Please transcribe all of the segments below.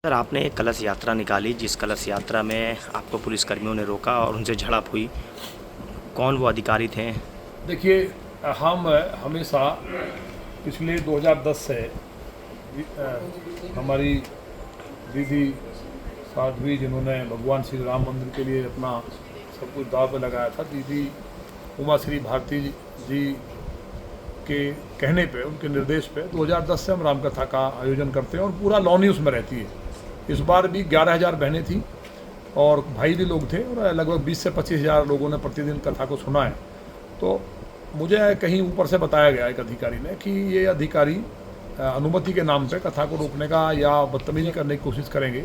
Sir, आपने एक कलश यात्रा निकाली, जिस कलश यात्रा में आपको पुलिसकर्मियों ने रोका और उनसे झड़प हुई। कौन वो अधिकारी थे? देखिए, हम हमेशा पिछले 2010 से हमारी दीदी साध्वी, जिन्होंने भगवान श्री राम मंदिर के लिए अपना सब कुछ दांव पे लगाया था, दीदी उमा श्री भारती जी के कहने पे, उनके निर्देश पे 2010 से हम रामकथा का आयोजन करते हैं और पूरा लॉनी उसमें रहती है। इस बार भी 11,000 बहनें थी और भाई भी लोग थे और लगभग 20 से 25,000 लोगों ने प्रतिदिन कथा को सुना है। तो मुझे कहीं ऊपर से बताया गया एक अधिकारी ने कि ये अधिकारी अनुमति के नाम पे कथा को रोकने का या बदतमीजी करने की कोशिश करेंगे,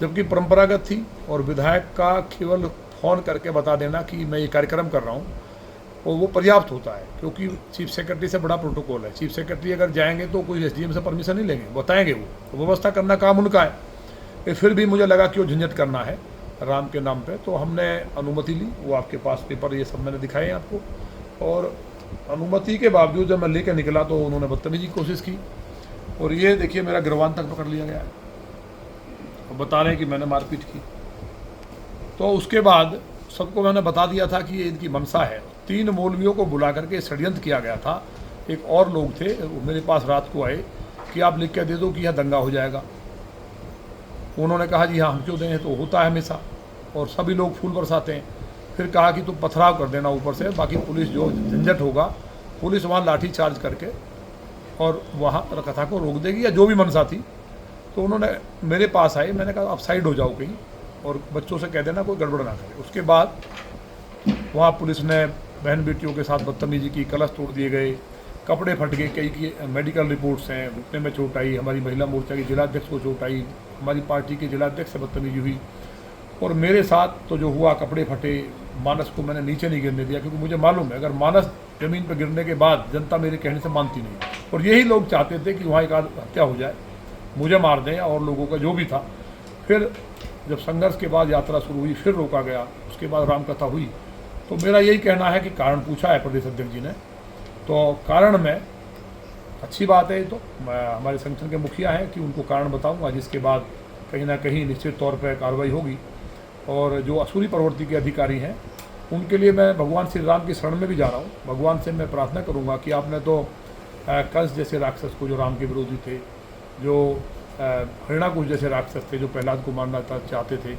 जबकि परंपरागत थी और विधायक का केवल फ़ोन करके बता देना कि मैं ये कार्यक्रम कर रहा हूँ और वो पर्याप्त होता है, क्योंकि चीफ सेक्रेटरी से बड़ा प्रोटोकॉल है। चीफ सेक्रेटरी अगर जाएंगे तो कोई एसडीएम से परमिशन नहीं लेंगे, बताएंगे वो, तो व्यवस्था करना काम उनका है। फिर भी मुझे लगा कि वो झंझट करना है राम के नाम पे, तो हमने अनुमति ली। वो आपके पास पेपर ये सब मैंने दिखाए हैं आपको, और अनुमति के बावजूद जब मैं लेकर निकला तो उन्होंने बदतमीजी की कोशिश की और ये देखिए मेरा गिरवान तक पकड़ लिया गया है और बता रहे हैं कि मैंने मारपीट की। तो उसके बाद सबको मैंने बता दिया था कि ये इनकी मंशा है। 3 मौलवियों को बुला करके षड्यंत्र किया गया था। एक और लोग थे, वो मेरे पास रात को आए कि आप लिख के दे दो कि यह दंगा हो जाएगा। उन्होंने कहा जी हाँ, हम क्यों दें, तो होता है हमेशा, और सभी लोग फूल बरसाते हैं। फिर कहा कि तुम पथराव कर देना ऊपर से, बाकी पुलिस जो झंझट होगा, पुलिस वहाँ लाठी चार्ज करके और वहाँ कथा को रोक देगी, या जो भी मंशा थी। तो उन्होंने मेरे पास आए, मैंने कहा आप साइड हो जाओ कहीं और बच्चों से कह देना कोई गड़बड़ ना करे। उसके बाद वहाँ पुलिस ने बहन बेटियों के साथ बदतमीजी की, कलश तोड़ दिए गए, कपड़े फट गए, कई की मेडिकल रिपोर्ट्स हैं, घुटने में चोट आई, हमारी महिला मोर्चा की जिलाध्यक्ष को चोट आई, हमारी पार्टी के जिलाध्यक्ष से बदतमीजी हुई, और मेरे साथ तो जो हुआ, कपड़े फटे। मानस को मैंने नीचे नहीं गिरने दिया, क्योंकि मुझे मालूम है अगर मानस ज़मीन पर गिरने के बाद जनता मेरे कहने से मानती नहीं, और यही लोग चाहते थे कि वहाँ एक हत्या हो जाए, मुझे मार दें और लोगों का जो भी था। फिर जब संघर्ष के बाद यात्रा शुरू हुई, फिर रोका गया, उसके बाद रामकथा हुई। तो मेरा यही कहना है कि कारण पूछा है प्रदेश अध्यक्ष जी ने, तो कारण में अच्छी बात है। तो मैं हमारे संगठन के मुखिया हैं कि उनको कारण बताऊंगा, जिसके बाद कहीं ना कहीं निश्चित तौर पर कार्रवाई होगी। और जो असुरी प्रवृत्ति के अधिकारी हैं उनके लिए मैं भगवान श्री राम की शरण में भी जा रहा हूँ। भगवान से मैं प्रार्थना करूँगा कि आपने तो कंस जैसे राक्षस को, जो राम के विरोधी थे, जो हिरणाकुश जैसे राक्षस थे, जो प्रहलाद को मारना चाहते थे,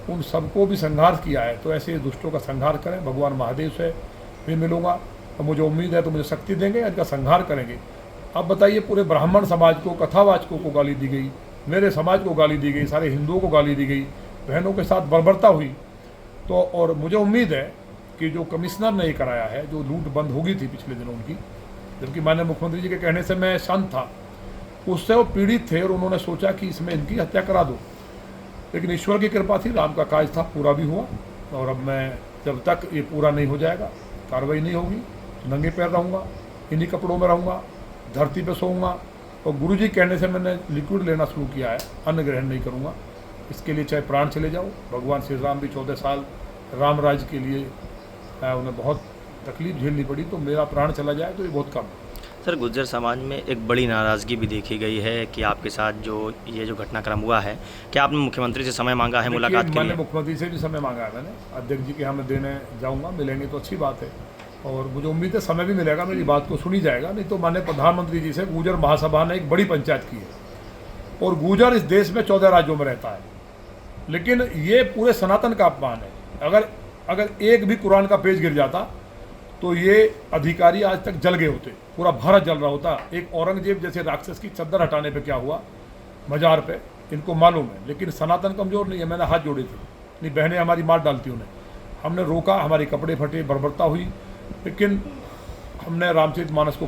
उन सबको भी संहार किया है। तो ऐसे दुष्टों का संहार करें। भगवान महादेव से भी मिलूँगा और मुझे उम्मीद है तो मुझे शक्ति देंगे, इनका संहार करेंगे। अब बताइए, पूरे ब्राह्मण समाज को, कथावाचकों को गाली दी गई, मेरे समाज को गाली दी गई, सारे हिंदुओं को गाली दी गई, बहनों के साथ बर्बरता हुई। तो और मुझे उम्मीद है कि जो कमिश्नर ने ये कराया है, जो लूट बंद होगी थी पिछले दिनों उनकी, जबकि माननीय मुख्यमंत्री जी के कहने से मैं शांत था, उससे वो पीड़ित थे और उन्होंने सोचा कि इसमें इनकी हत्या करा दो। लेकिन ईश्वर की कृपा थी, राम का काज था, पूरा भी हुआ। और अब मैं, जब तक ये पूरा नहीं हो जाएगा, कार्रवाई नहीं होगी, नंगे पैर रहूँगा, इन्हीं कपड़ों में रहूँगा, धरती पे सोऊंगा। और गुरुजी कहने से मैंने लिक्विड लेना शुरू किया है, अन्न ग्रहण नहीं करूँगा। इसके लिए चाहे प्राण चले जाओ। भगवान श्री राम भी 14 साल राम राज्य के लिए उन्हें बहुत तकलीफ झेलनी पड़ी, तो मेरा प्राण चला जाए तो ये बहुत कम है। सर, गुर्जर समाज में एक बड़ी नाराज़गी भी देखी गई है कि आपके साथ जो घटनाक्रम हुआ है, क्या आपने मुख्यमंत्री से समय मांगा है मुलाकात के लिए? मैंने मुख्यमंत्री से भी समय मांगा है। मैंने अध्यक्ष जी के यहाँ मैं देने जाऊँगा, मिलेंगे तो अच्छी बात है, और मुझे उम्मीद है समय भी मिलेगा, मेरी बात को सुनी जाएगा। नहीं तो माननीय प्रधानमंत्री जी से गुर्जर महासभा ने एक बड़ी पंचायत की है, और गुर्जर इस देश में 14 राज्यों में रहता है, लेकिन ये पूरे सनातन का अपमान है। अगर एक भी कुरान का पेज गिर जाता तो ये अधिकारी आज तक जल गए होते, पूरा भारत जल रहा होता। एक औरंगजेब जैसे राक्षस की चद्दर हटाने पे क्या हुआ मजार पे, इनको मालूम है। लेकिन सनातन कमजोर नहीं है। मैंने हाथ जोड़े थे, नहीं बहनें हमारी मार डालती उन्हें, हमने रोका, हमारे कपड़े फटे, बर्बरता हुई, लेकिन हमने रामचरितमानस को